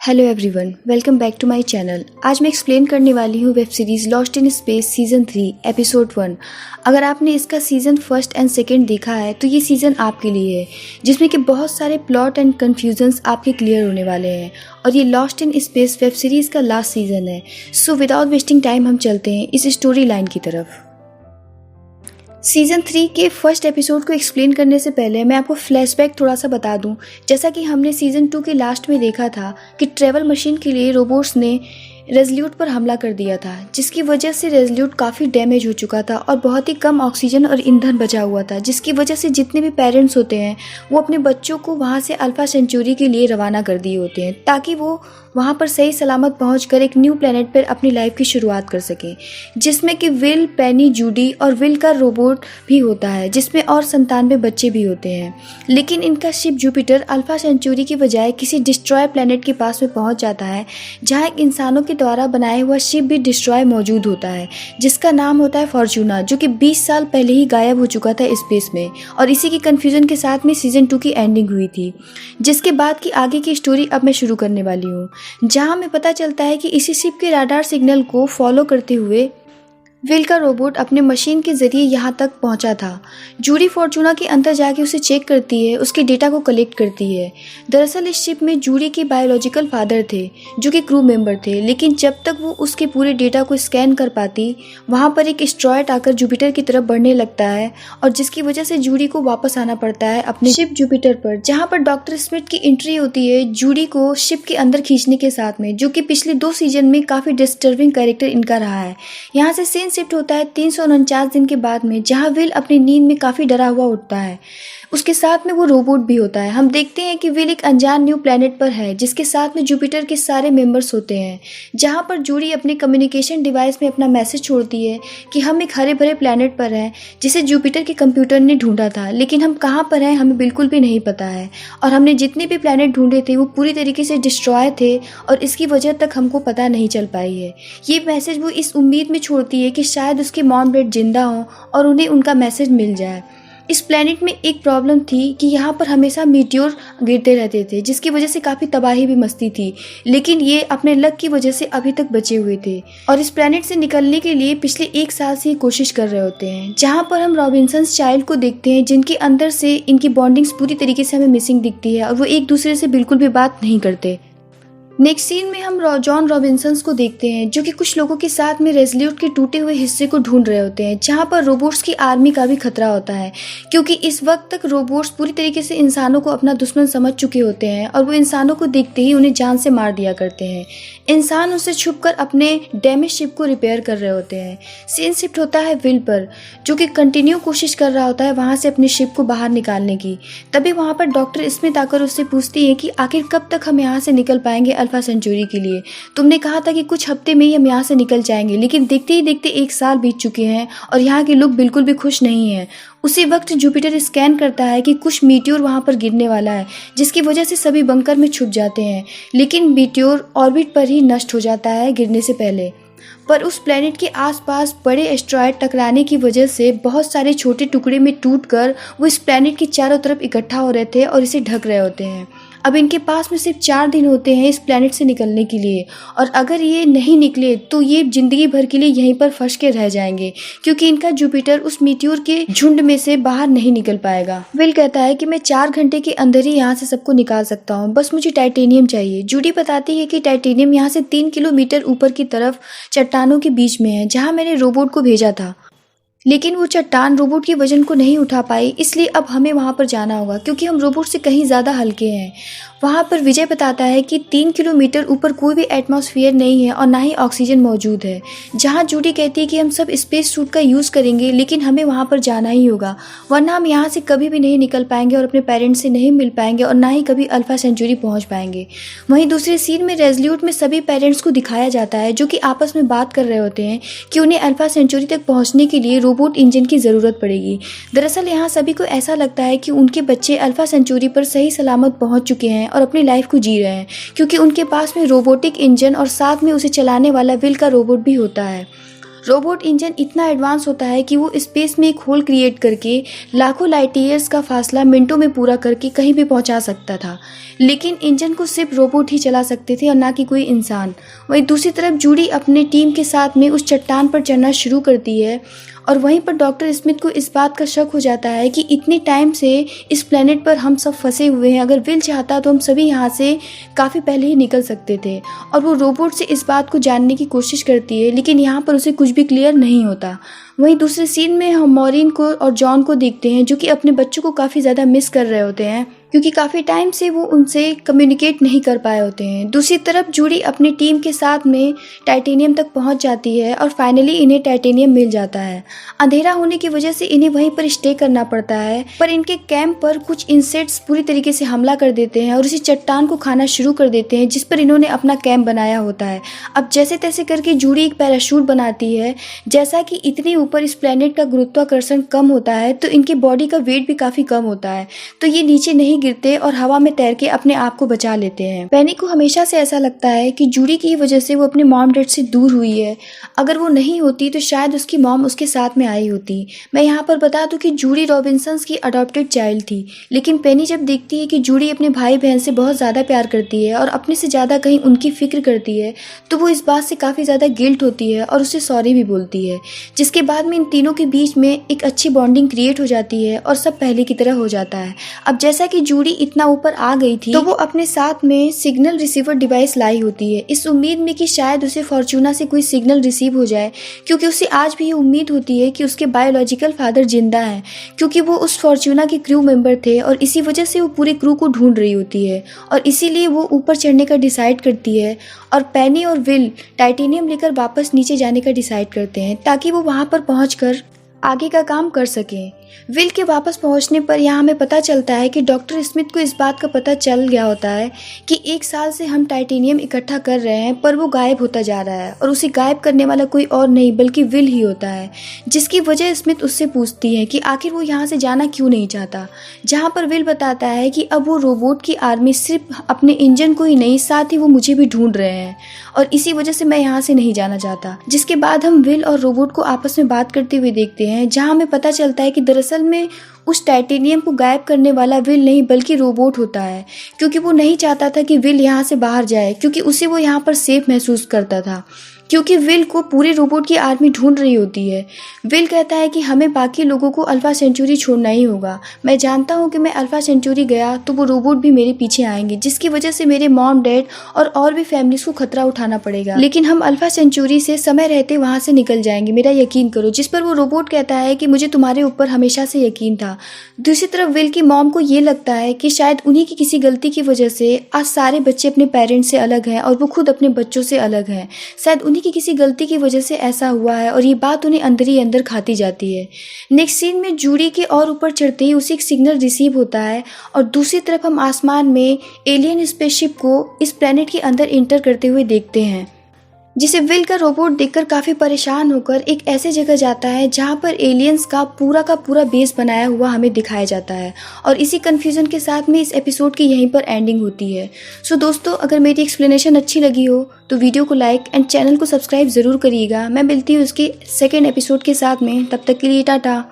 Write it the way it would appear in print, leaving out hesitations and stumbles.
Hello everyone, welcome back to my channel. आज मैं explain करने वाली हूँ web series lost in space season 3 episode 1। अगर आपने इसका सीज़न फर्स्ट एंड सेकंड देखा है तो ये सीज़न आपके लिए है, जिसमें कि बहुत सारे प्लॉट एंड कन्फ्यूजन्स आपके क्लियर होने वाले हैं। और ये lost in space web series का लास्ट सीज़न है। सो विदाउट वेस्टिंग टाइम हम चलते हैं इस स्टोरी लाइन की तरफ। सीज़न 3 के फर्स्ट एपिसोड को एक्सप्लेन करने से पहले मैं आपको फ्लैशबैक थोड़ा सा बता दूं। जैसा कि हमने सीज़न 2 के लास्ट में देखा था कि ट्रैवल मशीन के लिए रोबोट्स ने रेजल्यूट पर हमला कर दिया था, जिसकी वजह से रेजल्यूट काफ़ी डैमेज हो चुका था और बहुत ही कम ऑक्सीजन और ईंधन बचा हुआ था, जिसकी वजह से जितने भी पेरेंट्स होते हैं वो अपने बच्चों को वहाँ से अल्फा सेंचुरी के लिए रवाना कर दिए होते हैं, ताकि वो वहाँ पर सही सलामत पहुँचकर एक न्यू प्लेनेट पर अपनी लाइफ की शुरुआत कर सकें, जिसमें कि विल, पेनी, जूडी और विल का रोबोट भी होता है, जिसमें और 97 बच्चे भी होते हैं। लेकिन इनका शिप जुपिटर अल्फा सेंचुरी की बजाय किसी डिस्ट्रॉय प्लेनेट के पास में पहुँच जाता है, जहाँ एक इंसानों के द्वारा बनाया हुआ शिप भी डिस्ट्रॉय मौजूद होता है, जिसका नाम होता है फॉर्चूना, जो कि 20 साल पहले ही गायब हो चुका था स्पेस में। और इसी की कंफ्यूजन के साथ में सीजन 2 की एंडिंग हुई थी, जिसके बाद की आगे की स्टोरी अब मैं शुरू करने वाली हूँ, जहाँ हमें पता चलता है कि इसी शिप के राडार सिग्नल को फॉलो करते हुए विल का रोबोट अपने मशीन के जरिए यहाँ तक पहुँचा था। जूडी फॉर्चूना के अंदर जाके उसे चेक करती है, उसके डेटा को कलेक्ट करती है। दरअसल इस शिप में जूडी के बायोलॉजिकल फादर थे, जो कि क्रू मेंबर थे, लेकिन जब तक वो उसके पूरे डेटा को स्कैन कर पाती, वहाँ पर एक एस्ट्रॉयड आकर जुपिटर की तरफ बढ़ने लगता है, और जिसकी वजह से जूडी को वापस आना पड़ता है अपने शिप जुपिटर पर, जहाँ पर डॉक्टर स्मिथ की एंट्री होती है जूडी को शिप के अंदर खींचने के साथ में, जो कि पिछले 2 सीजन में काफ़ी डिस्टर्बिंग कैरेक्टर इनका रहा है। यहाँ से सीन शिफ्ट होता है 349 दिन के बाद में, जहां विल अपनी नींद में काफी डरा हुआ उठता है। उसके साथ में वो रोबोट भी होता है। हम देखते हैं कि विल एक अनजान न्यू प्लेनेट पर है, जिसके साथ में जुपिटर के सारे मेंबर्स होते हैं, जहां पर जूडी अपने कम्युनिकेशन डिवाइस में अपना मैसेज छोड़ती है कि हम एक हरे भरे प्लेनेट पर हैं, जिसे जुपिटर के कंप्यूटर ने ढूंढा था, लेकिन हम कहाँ पर हैं हमें बिल्कुल भी नहीं पता है, और हमने जितने भी प्लेनेट ढूंढे थे वो पूरी तरीके से डिस्ट्रॉय थे और इसकी वजह तक हमको पता नहीं चल पाई है। ये मैसेज वो इस उम्मीद में छोड़ती है कि शायद उसके मॉम डैड जिंदा हों और उन्हें उनका मैसेज मिल जाए। इस प्लेनेट में एक प्रॉब्लम थी कि यहाँ पर हमेशा मीटियोर गिरते रहते थे, जिसकी वजह से काफ़ी तबाही भी मचती थी, लेकिन ये अपने लक की वजह से अभी तक बचे हुए थे और इस प्लेनेट से निकलने के लिए पिछले 1 साल से कोशिश कर रहे होते हैं। जहाँ पर हम रॉबिन्सन्स चाइल्ड को देखते हैं, जिनके अंदर से इनकी बॉन्डिंग्स पूरी तरीके से हमें मिसिंग दिखती है और वो एक दूसरे से बिल्कुल भी बात नहीं करते। नेक्स्ट सीन में हम जॉन रॉबिन्सन्स को देखते हैं, जो कि कुछ लोगों के साथ में रेजल्यूट के टूटे हुए हिस्से को ढूंढ रहे होते हैं, जहां पर रोबोट्स की आर्मी का भी खतरा होता है, क्योंकि इस वक्त तक रोबोट्स पूरी तरीके से इंसानों को अपना दुश्मन समझ चुके होते हैं और वो इंसानों को देखते ही उन्हें जान से मार दिया करते हैं। इंसान उनसे छुपकर अपने डैमेज शिप को रिपेयर कर रहे होते हैं। सीन शिफ्ट होता है विल पर, जो कि कंटिन्यू कोशिश कर रहा होता है वहां से अपनी शिप को बाहर निकालने की। तभी वहां पर डॉक्टर स्मिथ आकर उससे पूछती है कि आखिर कब तक हम यहाँ से निकल पाएंगे अल्फा सेंचुरी के लिए। तुमने कहा था कि कुछ हफ्ते में ही हम यहाँ से निकल जाएंगे, लेकिन देखते ही देखते 1 साल बीत चुके हैं और यहाँ के लोग बिल्कुल भी खुश नहीं हैं। उसी वक्त जुपिटर स्कैन करता है कि कुछ मीटियोर वहाँ पर गिरने वाला है, जिसकी वजह से सभी बंकर में छुप जाते हैं, लेकिन मीटियोर ऑर्बिट पर ही नष्ट हो जाता है गिरने से पहले। पर उस प्लेनेट के आसपास बड़े एस्ट्रॉयड टकराने की वजह से बहुत सारे छोटे टुकड़े में टूटकर वो इस प्लेनेट के चारों तरफ इकट्ठा हो रहे थे और इसे ढक रहे होते हैं। अब इनके पास में सिर्फ 4 दिन होते हैं इस प्लेनेट से निकलने के लिए, और अगर ये नहीं निकले तो ये जिंदगी भर के लिए यहीं पर फंस के रह जाएंगे, क्योंकि इनका जुपिटर उस मीटियोर के झुंड में से बाहर नहीं निकल पाएगा। विल कहता है कि मैं 4 घंटे के अंदर ही यहाँ से सबको निकाल सकता हूँ, बस मुझे टाइटेनियम चाहिए। जूडी बताती है कि टाइटेनियम यहाँ से 3 किलोमीटर ऊपर की तरफ चट्टानों के बीच में है, जहाँ मैंने रोबोट को भेजा था, लेकिन वो चट्टान रोबोट के वजन को नहीं उठा पाई, इसलिए अब हमें वहाँ पर जाना होगा, क्योंकि हम रोबोट से कहीं ज़्यादा हल्के हैं। वहाँ पर विजय बताता है कि 3 किलोमीटर ऊपर कोई भी एटमॉस्फेयर नहीं है और ना ही ऑक्सीजन मौजूद है। जहाँ जूडी कहती है कि हम सब स्पेस सूट का यूज़ करेंगे, लेकिन हमें वहाँ पर जाना ही होगा, वरना हम यहाँ से कभी भी नहीं निकल पाएंगे और अपने पेरेंट्स से नहीं मिल पाएंगे और ना ही कभी अल्फा सेंचुरी पहुँच पाएंगे। वहीं दूसरे सीन में रेजल्यूट में सभी पेरेंट्स को दिखाया जाता है, जो कि आपस में बात कर रहे होते हैं कि उन्हें अल्फा सेंचुरी तक पहुँचने के लिए रोबोट इंजन की ज़रूरत पड़ेगी। दरअसल यहाँ सभी को ऐसा लगता है कि उनके बच्चे अल्फा सेंचुरी पर सही सलामत पहुँच चुके हैं और अपनी लाइफ को जी रहे हैं, क्योंकि उनके पास में रोबोटिक इंजन और साथ में उसे चलाने वाला विल का रोबोट भी होता है। रोबोट इंजन इतना एडवांस होता है कि वो स्पेस में एक होल क्रिएट करके लाखों लाइट ईयर्स का फासला मिनटों में पूरा करके कहीं भी पहुंचा सकता था। लेकिन इंजन को सिर्फ रोबोट ही चला सकते थे और ना कि कोई इंसान। वहीं दूसरी तरफ जूडी अपने टीम के साथ में उस चट्टान पर चढ़ना शुरू करती है और वहीं पर डॉक्टर स्मिथ को इस बात का शक हो जाता है कि इतने टाइम से इस प्लेनेट पर हम सब फंसे हुए हैं, अगर विल चाहता तो हम सभी यहाँ से काफ़ी पहले ही निकल सकते थे। और वो रोबोट से इस बात को जानने की कोशिश करती है, लेकिन यहाँ पर उसे कुछ भी क्लियर नहीं होता। वहीं दूसरे सीन में हम मॉरिन को और जॉन को देखते हैं जो कि अपने बच्चों को काफ़ी ज़्यादा मिस कर रहे होते हैं, क्योंकि काफ़ी टाइम से वो उनसे कम्युनिकेट नहीं कर पाए होते हैं। दूसरी तरफ जूडी अपनी टीम के साथ में टाइटेनियम तक पहुंच जाती है और फाइनली इन्हें टाइटेनियम मिल जाता है। अंधेरा होने की वजह से इन्हें वहीं पर स्टे करना पड़ता है, पर इनके कैंप पर कुछ इंसेक्ट्स पूरी तरीके से हमला कर देते हैं और उसी चट्टान को खाना शुरू कर देते हैं जिस पर इन्होंने अपना कैंप बनाया होता है। अब जैसे तैसे करके जूडी एक पैराशूट बनाती है। जैसा कि इतनी ऊपर इस प्लेनेट का गुरुत्वाकर्षण कम होता है तो इनकी बॉडी का वेट भी काफ़ी कम होता है, तो ये नीचे नहीं गिरते और हवा में तैर के अपने आप को बचा लेते हैं। पेनी को हमेशा से ऐसा लगता है कि जूडी की वजह से वो अपने मॉम डैड से दूर हुई है। अगर वो नहीं होती तो शायद उसकी मॉम उसके साथ में आई होती। मैं यहाँ पर बता दूं कि जूडी रॉबिन्सन्स की अडॉप्टेड चाइल्ड थी, लेकिन पेनी जब देखती है कि जूडी अपने भाई बहन से बहुत ज़्यादा प्यार करती है और अपने से ज़्यादा कहीं उनकी फिक्र करती है, तो वो इस बात से काफ़ी ज़्यादा गिल्ट होती है और उसे सॉरी भी बोलती है, जिसके बाद में इन तीनों के बीच में एक अच्छी बॉन्डिंग क्रिएट हो जाती है और सब पहले की तरह हो जाता है। अब जैसा कि जूडी इतना ऊपर आ गई थी तो वो अपने साथ में सिग्नल रिसीवर डिवाइस लाई होती है, इस उम्मीद में कि शायद उसे फॉर्चूना से कोई सिग्नल रिसीव हो जाए, क्योंकि उसे आज भी ये उम्मीद होती है कि उसके बायोलॉजिकल फादर जिंदा हैं, क्योंकि वो उस फॉर्चूना के क्रू मेंबर थे और इसी वजह से वो पूरे क्रू को ढूंढ रही होती है और इसीलिए वो ऊपर चढ़ने का डिसाइड करती है। और पेनी और विल टाइटेनियम लेकर वापस नीचे जाने का डिसाइड करते हैं ताकि वो वहाँ पर पहुँचकर आगे का काम कर सकें। विल के वापस पहुंचने पर यहाँ हमें पता चलता है कि डॉक्टर स्मिथ को इस बात का पता चल गया होता है कि 1 साल से हम टाइटेनियम इकट्ठा कर रहे हैं, पर वो गायब होता जा रहा है और उसे गायब करने वाला कोई और नहीं बल्कि विल ही होता है, जिसकी वजह स्मिथ उससे पूछती है कि आखिर वो यहाँ से जाना क्यों नहीं चाहता। जहाँ पर विल बताता है कि अब वो रोबोट की आर्मी सिर्फ अपने इंजन को ही नहीं, साथ ही वो मुझे भी ढूंढ रहे हैं और इसी वजह से मैं यहाँ से नहीं जाना चाहता। जिसके बाद हम विल और रोबोट को आपस में बात करते हुए देखते हैं, जहाँ हमें पता चलता है कि दरअसल में उस टाइटेनियम को गायब करने वाला विल नहीं बल्कि रोबोट होता है, क्योंकि वो नहीं चाहता था कि विल यहाँ से बाहर जाए, क्योंकि उसे वो यहाँ पर सेफ महसूस करता था, क्योंकि विल को पूरे रोबोट की आर्मी ढूंढ रही होती है। विल कहता है कि हमें बाकी लोगों को अल्फा सेंचुरी छोड़ना ही होगा। मैं जानता हूँ कि मैं अल्फा सेंचुरी गया तो वो रोबोट भी मेरे पीछे आएंगे, जिसकी वजह से मेरे मॉम डैड और भी फैमिलीज को खतरा उठाना पड़ेगा, लेकिन हम अल्फा सेंचुरी से समय रहते वहाँ से निकल जाएंगे, मेरा यकीन करो। जिस पर वो रोबोट कहता है कि मुझे तुम्हारे ऊपर हमेशा से यकीन था। दूसरी तरफ विल की मॉम को ये लगता है कि शायद उन्हीं की किसी गलती की वजह से आज सारे बच्चे अपने पेरेंट्स से अलग हैं और वो खुद अपने बच्चों से अलग हैं। शायद उन्हीं की किसी गलती की वजह से ऐसा हुआ है और ये बात उन्हें अंदर ही अंदर खाती जाती है। नेक्स्ट सीन में जूडी के और ऊपर चढ़ते ही उसे एक सिग्नल रिसीव होता है और दूसरी तरफ हम आसमान में एलियन स्पेसशिप को इस प्लेनेट के अंदर इंटर करते हुए देखते हैं, जिसे विल का रोबोट देखकर काफ़ी परेशान होकर एक ऐसे जगह जाता है जहाँ पर एलियंस का पूरा बेस बनाया हुआ हमें दिखाया जाता है। और इसी कन्फ्यूज़न के साथ में इस एपिसोड की यहीं पर एंडिंग होती है। सो दोस्तों, अगर मेरी एक्सप्लेनेशन अच्छी लगी हो तो वीडियो को लाइक एंड चैनल को सब्सक्राइब ज़रूर करिएगा। मैं मिलती हूँ उसके सेकेंड एपिसोड के साथ में, तब तक के लिए टाटा।